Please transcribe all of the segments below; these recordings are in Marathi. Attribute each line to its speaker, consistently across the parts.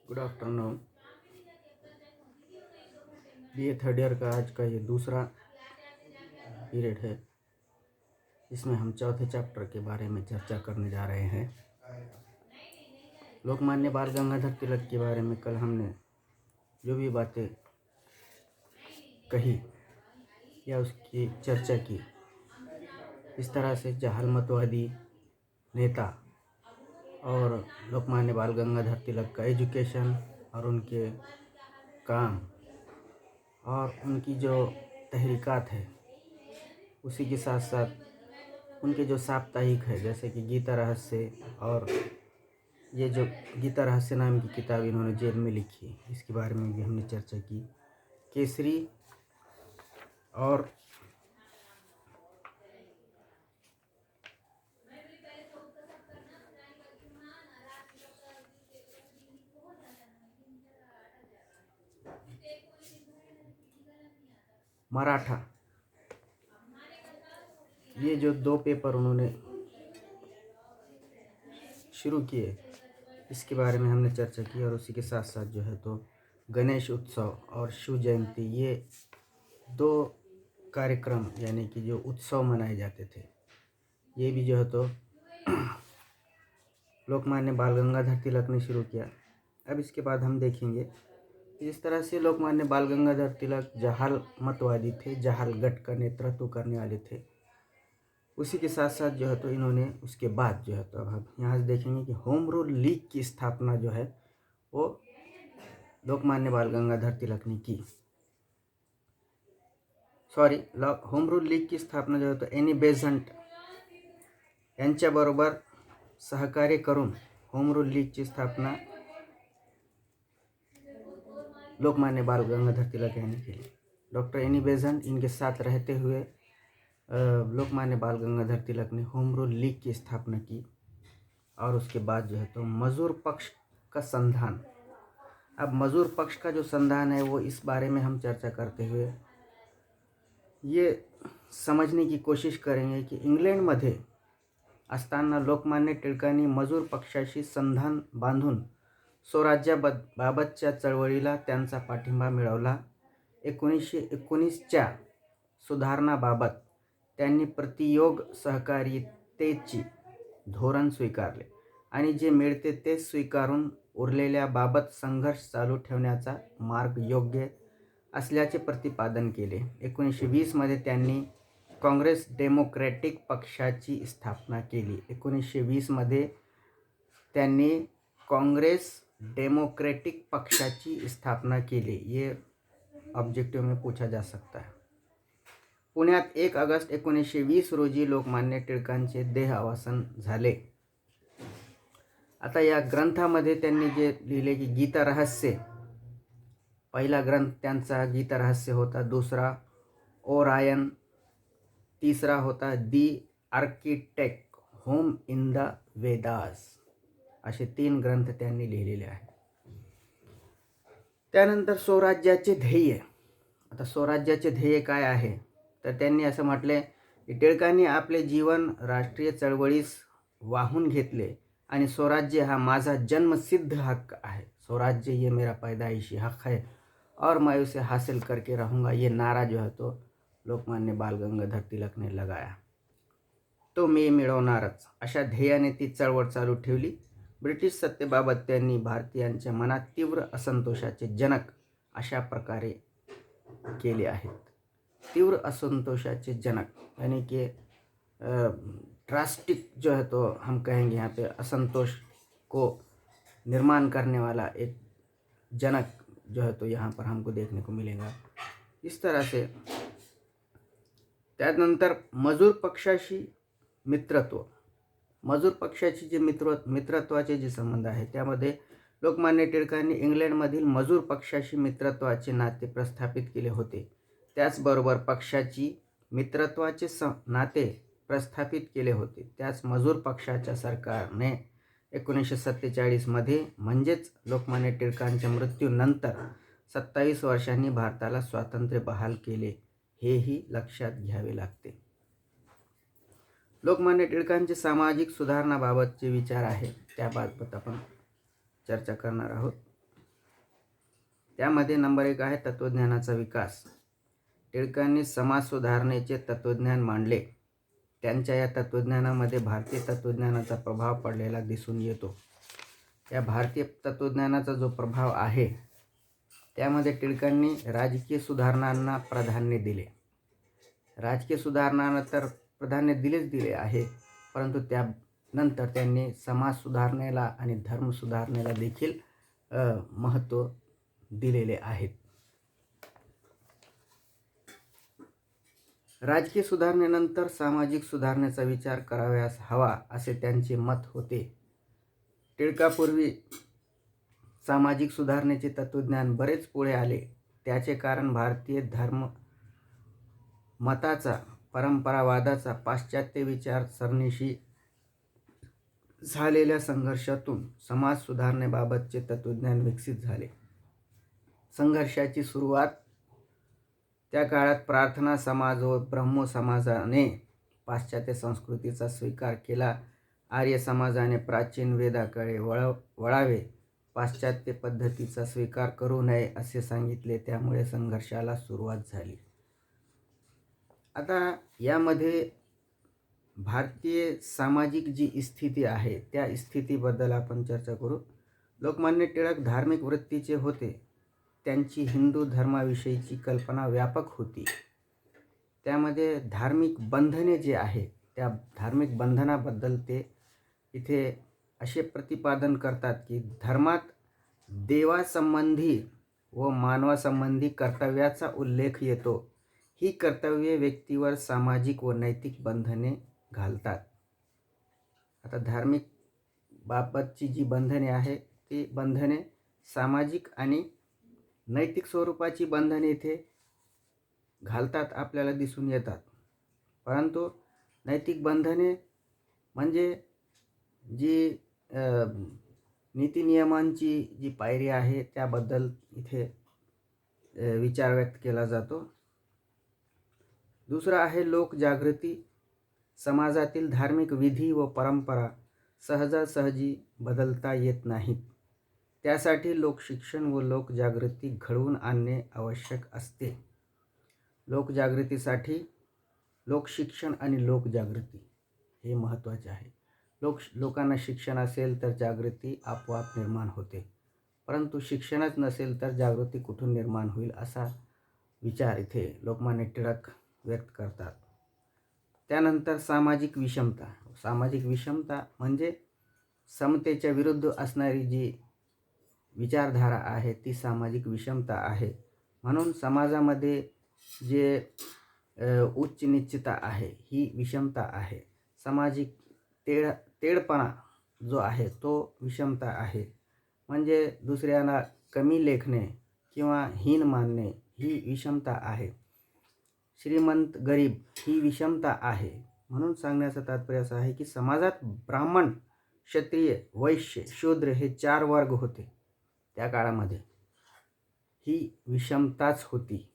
Speaker 1: Good afternoon. BA third year का आज का ये दूसरा पीरियड है। इसमें हम चौथे चैप्टर के बारे में चर्चा करने जा रहे हैं। लोकमान्य बाल गंगाधर तिलक के बारे में कल हमने जो भी बातें कही या उसकी चर्चा की, इस तरह से जहालमतवादी नेता और लोकमान्य बाल गंगाधर तिलक का एजुकेशन और उनके काम और उनकी जो तहरीकात है, उसी के साथ साथ उनके जो साप्ताहिक है, जैसे कि गीता रहस्य, और ये जो गीता रहस्य नाम की किताब इन्होंने जेल में लिखी, इसके बारे में भी हमने चर्चा की। केसरी और मराठा, ये जो दो पेपर उन्होंने शुरू किए, इसके बारे में हमने चर्चा की। और उसी के साथ साथ जो है तो गणेश उत्सव और शिव जयंती, ये दो कार्यक्रम यानी कि जो उत्सव मनाए जाते थे, ये भी जो है तो लोकमान्य बाल गंगाधर तिलक ने शुरू किया। अब इसके बाद हम देखेंगे जिस तरह से लोकमान्य बाल गंगाधर तिलक जहाल मतवादी थे, जहाल गठ का नेतृत्व करने वाले थे, उसी के साथ साथ जो है तो इन्होंने उसके बाद जो है तो अब हम यहाँ से देखेंगे कि होम रूल लीग की स्थापना जो है वो लोकमान्य बाल गंगाधर तिलक ने की। होम रूल लीग की स्थापना जो है तो एनी बेझंट यांच्याबरोबर सहकार्य करून होम रूल लीगची स्थापना लोकमान्य बाल गंगाधर तिलक यांनी केली। डॉक्टर एनी बेझंट इनके साथ रहते हुए लोकमान्य बाल गंगाधर तिलक ने होम रूल लीग की स्थापना की। और उसके बाद जो है तो मजदूर पक्ष का संधान। अब मजदूर पक्ष का जो संधान है वो इस बारे में हम चर्चा करते हुए ये समझने की कोशिश करेंगे की इंग्लंडमध्ये असताना लोकमान्य टिळकांनी मजूर पक्षाशी संधान बांधून स्वराज्याबाबतच्या चळवळीला त्यांचा पाठिंबा मिळवला। 1919च्या सुधारणाबाबत त्यांनी प्रतियोग सहकारितेची धोरण स्वीकारले आणि जे मिळते ते स्वीकारून उरलेल्याबाबत संघर्ष चालू ठेवण्याचा मार्ग योग्य असल्याचे प्रतिपादन केले। 1920 मध्ये त्यांनी काँग्रेस डेमोक्रॅटिक पक्षाची स्थापना केली। 1920 मध्ये त्यांनी काँग्रेस डेमोक्रेटिक पक्षाची स्थापना केली। ये ऑब्जेक्टिव्ह में पूछा जा सकता है। पुण्यात 1 ऑगस्ट 1920 रोजी लोकमान्य टिळकांचे देहावसान झाले। आता या ग्रंथामध्ये त्यांनी जे लिहिले की गीता रहस्य, पहिला ग्रंथ त्यांचा गीता रहस्य होता, दुसरा ओरायन, तीसरा होता the Arctic Home in the Vedas, असे 3 ग्रंथ त्यांनी लिहिलेले आहेत। त्यानंतर स्वराज्याचे ध्येय। आता स्वराज्याचे ध्येय काय आहे तर त्यांनी असं म्हटले की टिळकांनी आपले जीवन राष्ट्रीय चळवळीस वाहून घेतले आणि स्वराज्य हा माझा जन्मसिद्ध हक आहे। स्वराज्य ये मेरा पैदाइशी हक है और मैं उसे हासिल करके रहूँगा, ये नारा जो है तो लोकमान्य बाल गंगाधर तिलक ने लगाया। तो मी मिळवणारच, अशा ध्येयाने ती चळवळ चालू ठेवली। ब्रिटिश सत्तेबाबत त्यांनी भारतीयांच्या मनात तीव्र असंतोषाचे जनक अशा प्रकारे केले आहेत। तीव्र असंतोषाचे जनक यानी कि ड्रास्टिक जो है तो हम कहेंगे यहाँ पे असंतोष को निर्माण करने वाला एक जनक जो है तो यहाँ पर हमको देखने को मिलेगा। इस तरह से त्यानंतर मजूर पक्षाशी मित्रत्व, मजूर पक्षाची जे मित्रत्वाचे जे संबंध आहे त्यामध्ये लोकमान्य टिळकांनी इंग्लंडमधील मजूर पक्षाशी मित्रत्वाचे नाते प्रस्थापित केले होते। त्याचबरोबर पक्षाची मित्रत्वाचे नाते प्रस्थापित केले होते। त्याच मजूर पक्षाच्या सरकारने 1947 मध्ये म्हणजेच लोकमान्य टिळकांच्या मृत्यूनंतर 27 वर्षांनी भारताला स्वातंत्र्य बहाल केले, हेही लक्षात घ्यावे लागते। लोकमान्य टिळकांचे सामाजिक सुधारणाबाबतचे विचार आहेत, त्याबाबत आपण चर्चा करणार आहोत। त्यामध्ये नंबर 1 आहे तत्त्वज्ञानाचा विकास. टिळकांनी समाज सुधारणेचे तत्त्वज्ञान मांडले. त्यांच्या या तत्त्वज्ञानामध्ये भारतीय तत्त्वज्ञानाचा प्रभाव पडलेला दिसून येतो. या भारतीय तत्त्वज्ञानाचा जो प्रभाव आहे त्यामध्ये टिळकांनी राजकीय सुधारणांना प्राधान्य दिले. राजकीय सुधारणांना तर प्राधान्य दिले आहे, परंतु त्यानंतर त्यांनी समाज सुधारणेला आणि धर्म सुधारणेला देखील महत्त्व दिलेले आहेत. राजकीय सुधारणेनंतर सामाजिक सुधारणेचा विचार करावयास हवा असे त्यांचे मत होते. टिळकापूर्वी सामाजिक सुधारणेचे तत्त्वज्ञान बरेच पुढे आले. त्याचे कारण भारतीय धर्म मताचा परंपरावादाचा पाश्चात्य विचारसरणीशी झालेल्या संघर्षातून समाज सुधारणेबाबतचे तत्त्वज्ञान विकसित झाले. संघर्षाची सुरुवात त्या काळात प्रार्थना समाज व ब्रह्मो समाजाने पाश्चात्य संस्कृतीचा स्वीकार केला. आर्य समाजाने प्राचीन वेदाकडे वळावे, पाश्चात्य पद्धतीचा स्वीकार करू नये असे सांगितले. त्यामुळे संघर्षाला सुरुवात झाली. आता यामध्ये भारतीय सामाजिक जी स्थिती आहे त्या स्थितीबद्दल आपण चर्चा करू. लोकमान्य टिळक धार्मिक वृत्तीचे होते. त्यांची हिंदू धर्माविषयीची कल्पना व्यापक होती. त्यामध्ये धार्मिक बंधने जे आहे त्या धार्मिक बंधनाबद्दल ते इथे असे प्रतिपादन करतात की धर्मात देवासंबंधी व मानवासंबंधी कर्तव्याचा उल्लेख येतो. ही कर्तव्ये व्यक्तीवर सामाजिक व नैतिक बंधने घालतात. आता धार्मिक बाबतची जी बंधने आहे ती बंधने सामाजिक आणि नैतिक स्वरूपाची बंधने इथे घालतात आपल्याला दिसून येतात. परंतु नैतिक बंधने म्हणजे जी नीतिनियमांची जी पायरी आहे त्याबद्दल इथे विचार व्यक्त केला जातो. दुसरा आहे लोकजागृती. समाजातील धार्मिक विधी व परंपरा सहजासहजी बदलता येत नाहीत. त्यासाठी लोकशिक्षण व लोकजागृती घडवून आणणे आवश्यक असते. लोकजागृतीसाठी लोकशिक्षण आणि लोकजागृती हे महत्त्वाचे आहे. लोकांना शिक्षण असेल तर जागृती आपोआप निर्माण होते, परंतु शिक्षणच नसेल तर जागृती कुठून निर्माण होईल असा विचार इथे लोकमान्य टिळक व्यक्त करतात. त्यानंतर सामाजिक विषमता. सामाजिक विषमता म्हणजे समतेच्या विरुद्ध असणारी जी विचारधारा आहे ती सामाजिक विषमता आहे. म्हणून समाजामध्ये जे उच्च नीचता आहे ही विषमता आहे. सामाजिक तेढपणा जो आहे तो विषमता आहे. म्हणजे दुसऱ्याला कमी लेखणे किंवा हीन मानणे ही विषमता आहे. श्रीमंत गरीब ही विषमता आहे. म्हणून सांगण्याचं तात्पर्य असं आहे की समाजात ब्राह्मण, क्षत्रिय, वैश्य, शूद्र हे 4 वर्ग होते. त्या काळामध्ये ही विषमताच होती.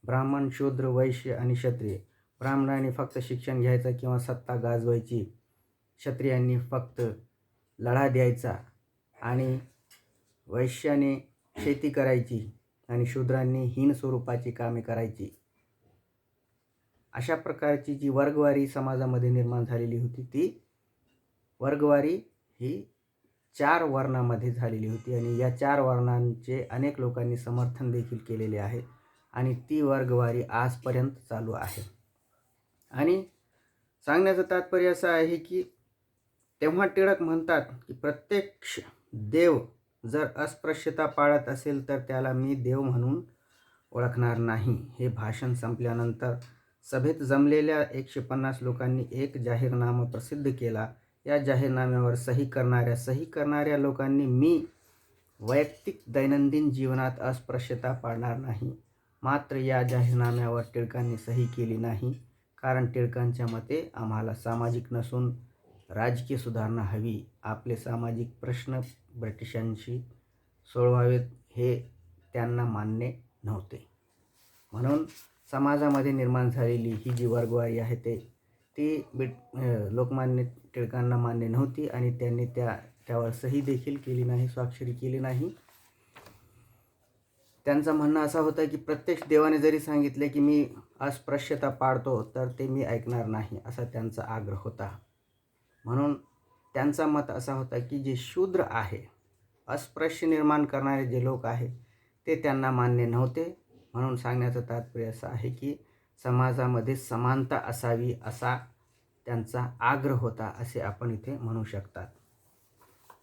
Speaker 1: ब्राह्मण, शूद्र, वैश्य आणि क्षत्रिय. ब्राह्मणांनी फक्त शिक्षण घ्यायचं किंवा सत्ता गाजवायची, क्षत्रियांनी फक्त लढा द्यायचा आणि वैश्याने शेती करायची आणि शूद्रांनी हीन स्वरूपाची कामे करायची. अशा प्रकारची जी वर्गवारी समाजामध्ये निर्माण झालेली होती ती वर्गवारी ही 4 वर्णामध्ये झालेली होती आणि या 4 वर्णांचे अनेक लोकांनी समर्थन देखील केलेले आहे आणि ती वर्गवारी आजपर्यंत चालू आहे. आणि सांगण्याचं तात्पर्य असं आहे की तेव्हा टिळक म्हणतात की प्रत्येक देव जर अस्पृश्यता पाळत असेल तर त्याला मी देव म्हणून ओळखणार नाही. हे भाषण संपल्यानंतर सभेत जमलेल्या 150 लोकांनी एक जाहीरनामा प्रसिद्ध केला. या जाहीरनाम्यावर सही करणाऱ्या लोकांनी मी वैयक्तिक दैनंदिन जीवनात अस्पृश्यता पाळणार नाही. मात्र या जाहीरनाम्यावर टिळकांनी सही केली नाही, कारण टिळकांच्या मते आम्हाला सामाजिक नसून राजकीय सुधारणा हवी. आपले सामाजिक प्रश्न ब्रिटिशांशी सोडवावेत हे त्यांना मान्य नव्हते. म्हणून समाजामध्ये निर्माण झालेली ही जी वर्गवारी आहे ती लोकमान्य टिळकांना मान्य नव्हती आणि त्यांनी त्यावर सही देखील केली नाही, स्वाक्षरी केली नाही. त्यांचं म्हणणं असं होतं की प्रत्यक्ष देवाने जरी सांगितले की मी अस्पृश्यता पाळतो तर ते मी ऐकणार नाही, असा त्यांचा आग्रह होता. म्हणून त्यांचा मत असा होता की जे शूद्र आहे, अस्पृश्य निर्माण करणारे जे लोक आहे ते त्यांना मान्य नव्हते. म्हणून सांगण्याचं तात्पर्य असं आहे की समाजामध्ये समानता असावी असा त्यांचा आग्रह होता, असे आपण इथे म्हणू शकतात.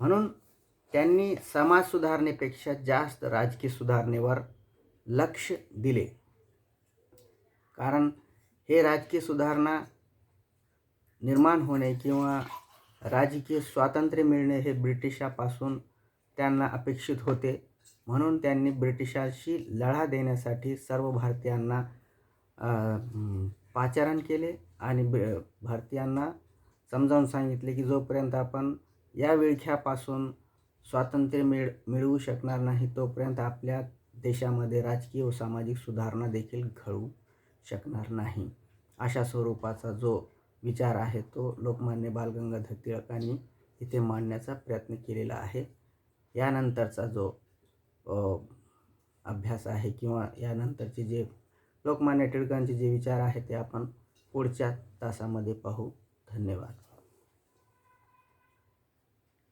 Speaker 1: म्हणून त्यांनी समाज सुधारणेपेक्षा जास्त राजकीय सुधारणेवर लक्ष दिले. कारण हे राजकीय सुधारणा निर्माण होणे किंवा राजकीय स्वातंत्र्य मिळणे हे ब्रिटिशापासून त्यांना अपेक्षित होते. म्हणून त्यांनी ब्रिटिशाशी लढा देण्यासाठी सर्व भारतीयांना पाचारण केले आणि भारतीयांना समजावून सांगितले की जोपर्यंत आपण या विळख्यापासून स्वातंत्र्य मिळवू शकणार नाही तोपर्यंत आपल्या देशामध्ये राजकीय व सामाजिक सुधारणा देखील घडू शकणार नाही. अशा स्वरूपाचा जो विचार आहे तो लोकमान्य बाळ गंगाधर टिळकांनी इथे मांडण्याचा प्रयत्न केलेला आहे. यानंतरचा जो अभ्यास आहे किंवा यानंतरचे जे लोकमान्य टिळकांचे जे विचार आहेत ते आपण पुढच्या तासामध्ये पाहू. धन्यवाद.